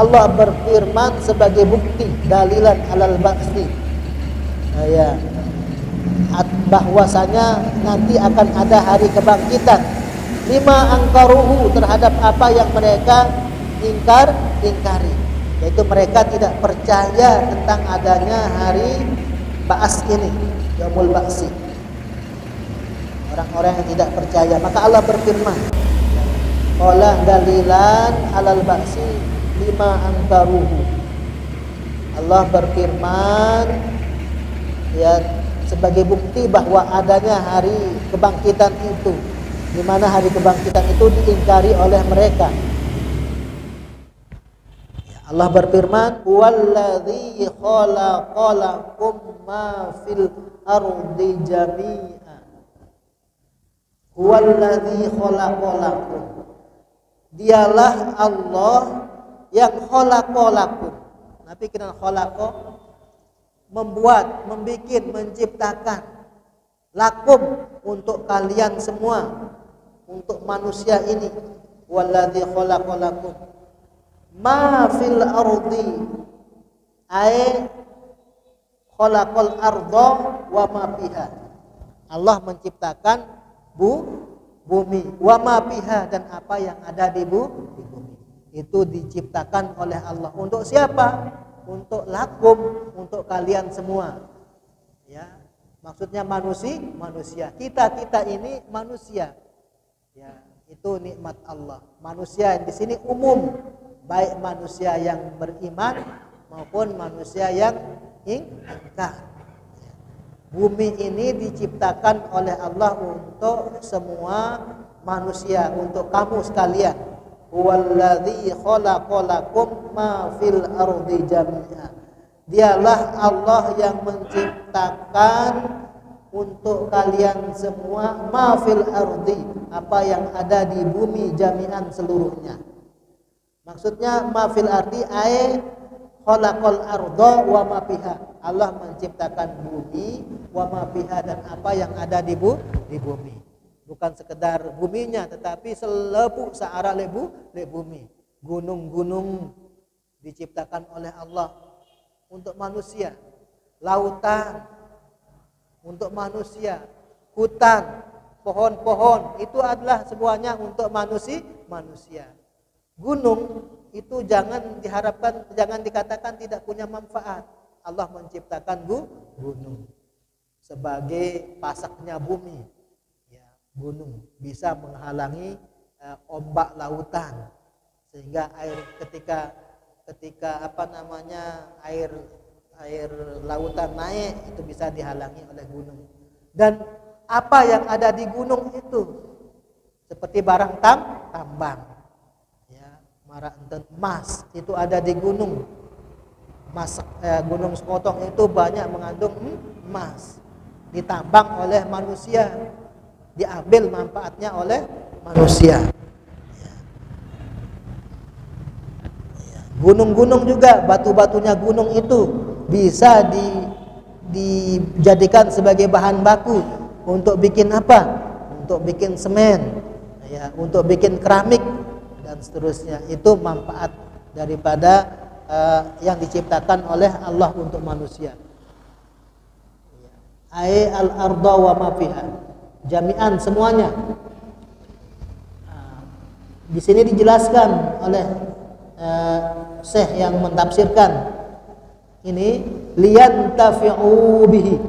Allah berfirman sebagai bukti dalilan alal ba'si, ya, bahwasanya nanti akan ada hari kebangkitan. Lima angkaruhu, terhadap apa yang mereka ingkari, yaitu mereka tidak percaya tentang adanya hari ba'as ini, yaumul ba'si. Orang-orang yang tidak percaya, maka Allah berfirman, qala dalilan alal ba'si lima angkaruhu. Allah berfirman, ya, sebagai bukti bahwa adanya hari kebangkitan itu, di mana hari kebangkitan itu diingkari oleh mereka. Ya, Allah berfirman, "Huwallazi khalaqalakum ma fil ardi jami'a." Huwallazi khalaqalakum. Dialah Allah yang khalaqalakum. Nabi kenal khalaqa, membuat, membikin, menciptakan. Lakum, untuk kalian semua, untuk manusia ini. Walladzi khalaqalakum ma fil ardi, ay khalaqal arda wa ma fiha. Allah menciptakan bumi, wa ma fiha, dan apa yang ada di bumi. Itu diciptakan oleh Allah. Untuk siapa? Untuk lakum, untuk kalian semua. Ya, maksudnya manusia. Kita ini manusia. Ya, itu nikmat Allah. Manusia di sini umum, baik manusia yang beriman maupun manusia yang ingkar. Bumi ini diciptakan oleh Allah untuk semua manusia, untuk kamu sekalian. Huwallazi khalaqalakum ma fil ardi jami'a. Dialah Allah yang menciptakan untuk kalian semua ma fil ardi, apa yang ada di bumi, jami'an, seluruhnya. Maksudnya ma fil ardi ay khalaqal arda wa ma fiha. Allah menciptakan bumi, wa ma fiha, dan apa yang ada di bumi. Bukan sekedar buminya, tetapi selebu searah lebu bumi. Gunung-gunung diciptakan oleh Allah untuk manusia. Lautan untuk manusia. Hutan, pohon-pohon, itu adalah semuanya untuk manusia. Gunung itu jangan diharapkan, jangan dikatakan tidak punya manfaat. Allah menciptakan gunung sebagai pasaknya bumi. Ya, gunung bisa menghalangi ombak lautan, sehingga air ketika air lautan naik itu bisa dihalangi oleh gunung. Dan apa yang ada di gunung itu seperti barang tambang. Ya, emas itu ada di gunung. Gunung Sekotong itu banyak mengandung emas, ditambang oleh manusia, diambil manfaatnya oleh manusia. Gunung-gunung juga, batu-batunya gunung itu bisa dijadikan sebagai bahan baku untuk bikin apa? Untuk bikin semen, ya, untuk bikin keramik dan seterusnya. Itu manfaat daripada yang diciptakan oleh Allah untuk manusia. Ai al-arda wa ma fiha, jami'an, semuanya. Di sini dijelaskan oleh Syekh yang mentafsirkan ini, liyantafi'u bihi.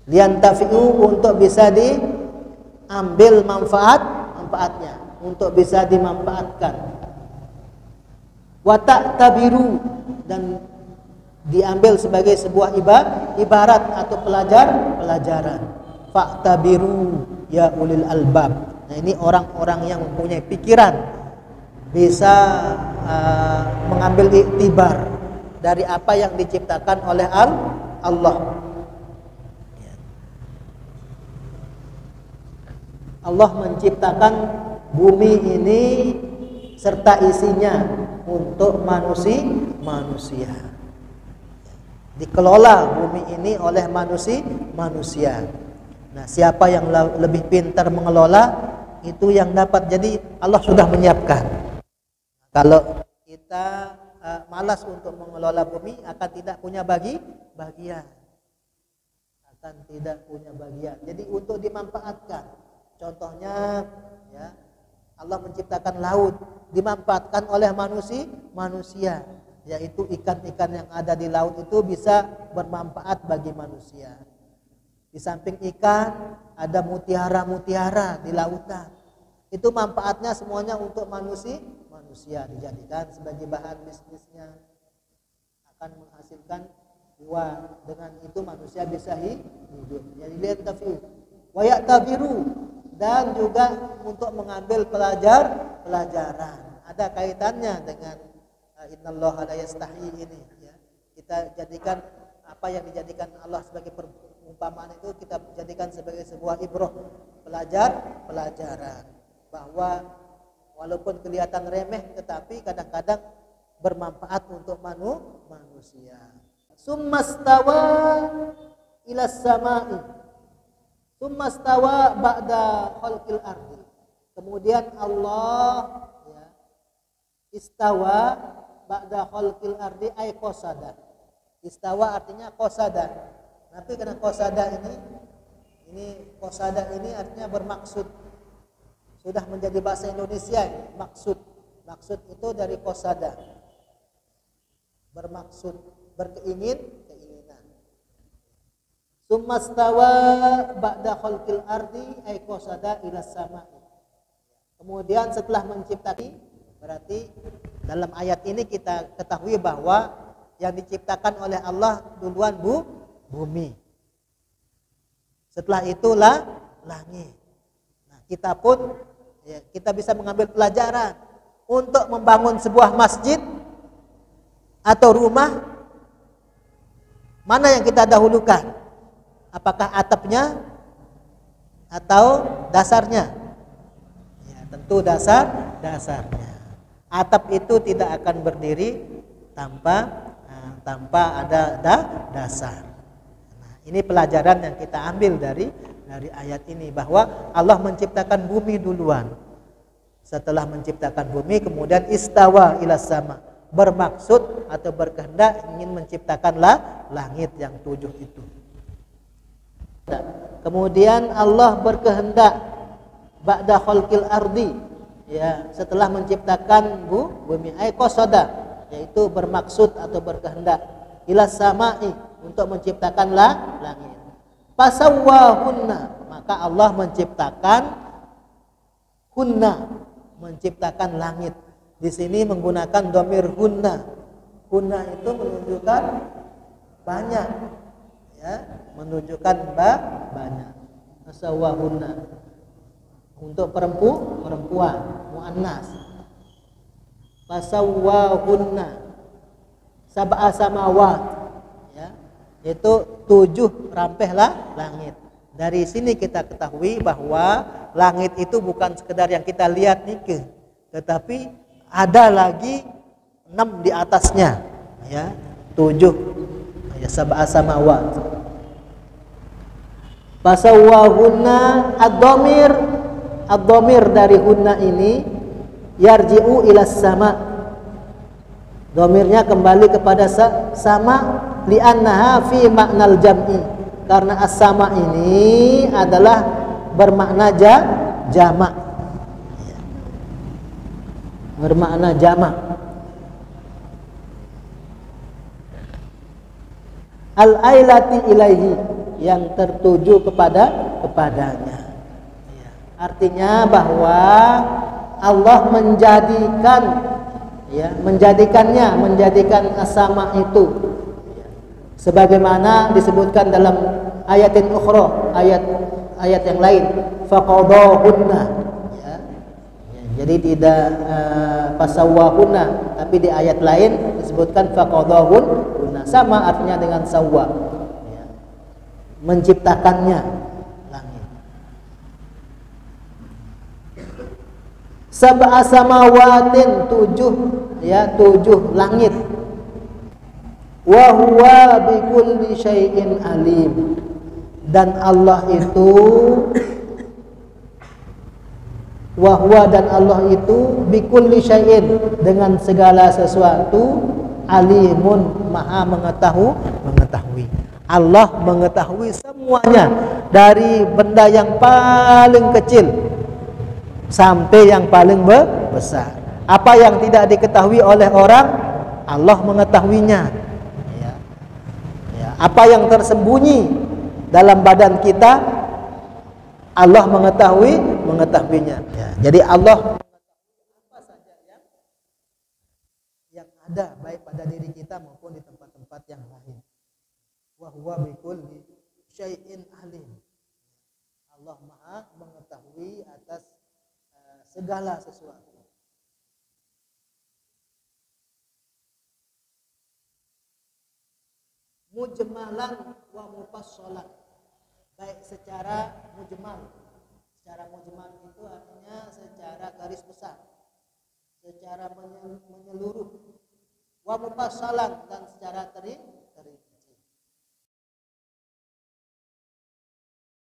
Liyantafi'u, untuk bisa diambil manfaatnya, untuk bisa dimanfaatkan. Wa ta'tabiru, dan diambil sebagai sebuah ibarat atau pelajaran. Fa'tabiru ya ulil albab. Nah, ini orang-orang yang mempunyai pikiran bisa mengambil iktibar dari apa yang diciptakan oleh Allah. Allah menciptakan bumi ini serta isinya untuk manusia. Dikelola bumi ini oleh manusia. Nah, siapa yang lebih pintar mengelola, itu yang dapat. Jadi Allah sudah menyiapkan. Kalau kita malas untuk mengelola bumi, akan tidak punya bagian. Akan tidak punya bagian. Jadi untuk dimanfaatkan. Contohnya ya, Allah menciptakan laut, dimanfaatkan oleh manusia, yaitu ikan-ikan yang ada di laut itu bisa bermanfaat bagi manusia. Di samping ikan ada mutiara-mutiara di lautan. Itu manfaatnya semuanya untuk manusia dijadikan sebagai bahan bisnisnya, akan menghasilkan uang. Dengan itu manusia bisa hidup. Jadi lihat tafiu, wa ya'tabiru, dan juga untuk mengambil pelajaran. Ada kaitannya dengan innallaha la yastahi ini ya. Kita jadikan apa yang dijadikan Allah sebagai perumpamaan itu kita jadikan sebagai sebuah ibrah, pelajaran bahwa walaupun kelihatan remeh tetapi kadang-kadang bermanfaat untuk manusia. Summastawa ila samai, summastawa ba'da khalqil ardi. Kemudian Allah ya, istawa ba'da khalqil ardi ay qasada. Istawa artinya qasada. Tapi karena qasada ini qasada ini artinya bermaksud. Sudah menjadi bahasa Indonesia ini, maksud. Maksud itu dari qasada. Bermaksud, keinginan. Summastawa ba'da khalqil ardi ay qasada ila samai. Kemudian setelah menciptakan, berarti dalam ayat ini kita ketahui bahwa yang diciptakan oleh Allah duluan bumi. Setelah itulah langit. Nah, kita pun ya, kita bisa mengambil pelajaran untuk membangun sebuah masjid atau rumah. Mana yang kita dahulukan? Apakah atapnya atau dasarnya? Ya, tentu dasarnya. Atap itu tidak akan berdiri tanpa ada dasar. Nah, ini pelajaran yang kita ambil dari ayat ini, bahwa Allah menciptakan bumi duluan. Setelah menciptakan bumi kemudian istawa ila sama, bermaksud atau berkehendak ingin menciptakan langit yang 7 itu. Kemudian Allah berkehendak ba'da khalqil ardi, ya, setelah menciptakan bumi ay qasada, yaitu bermaksud atau berkehendak ila samai, untuk menciptakan langit. Fasawwahunna, maka Allah menciptakan menciptakan langit. Di sini menggunakan dhamir hunna. Hunna itu menunjukkan banyak, ya, menunjukkan banyak. Fasawwahunna untuk perempuan, muannas. Fasawwahunna sab'a samawat, ya, yaitu 7 rampehlah langit. Dari sini kita ketahui bahwa langit itu bukan sekedar yang kita lihat nih, tetapi ada lagi 6 di atasnya, ya, 7, ya, sab'a samawat. Fasawwahunna ad-dhamir dari hunna ini yarji'u ila sama. Dhamirnya kembali kepada sama, li'annaha fi maknal jam'i, karena as-sama ini adalah bermakna jamak. Bermakna jamak. Al-ailati ilaihi, yang tertuju kepadanya. Artinya bahwa Allah menjadikan as-sama itu, sebagaimana disebutkan dalam ayatin ukhra, ayat yang lain, faqadahunna, ya. Jadi tidak fasawwahunna, tapi di ayat lain disebutkan faqadahunna, sama artinya dengan sawwa, ya. Menciptakannya langit. Sab'a samawatin, 7, ya, 7 langit. Wa huwa bikulli syai'in alim, dan Allah itu Wa huwa dan Allah itu bikulli syai'in dengan segala sesuatu alimun maha mengetahui. Allah mengetahui semuanya dari benda yang paling kecil sampai yang paling besar. Apa yang tidak diketahui oleh orang, Allah mengetahuinya. Ya. Ya. Apa yang tersembunyi dalam badan kita, Allah mengetahuinya. Ya. Jadi Allah mengetahui apa saja yang ada baik pada diri kita maupun di tempat-tempat yang lain. Wa huwa bikulli syai'in alim. Allah Maha mengetahui atas segala sesuatu. Mujmalan wa mufassalan. Baik secara mujmal. Secara mujmal itu artinya secara garis besar, secara menyeluruh. Wa mufassalan dan secara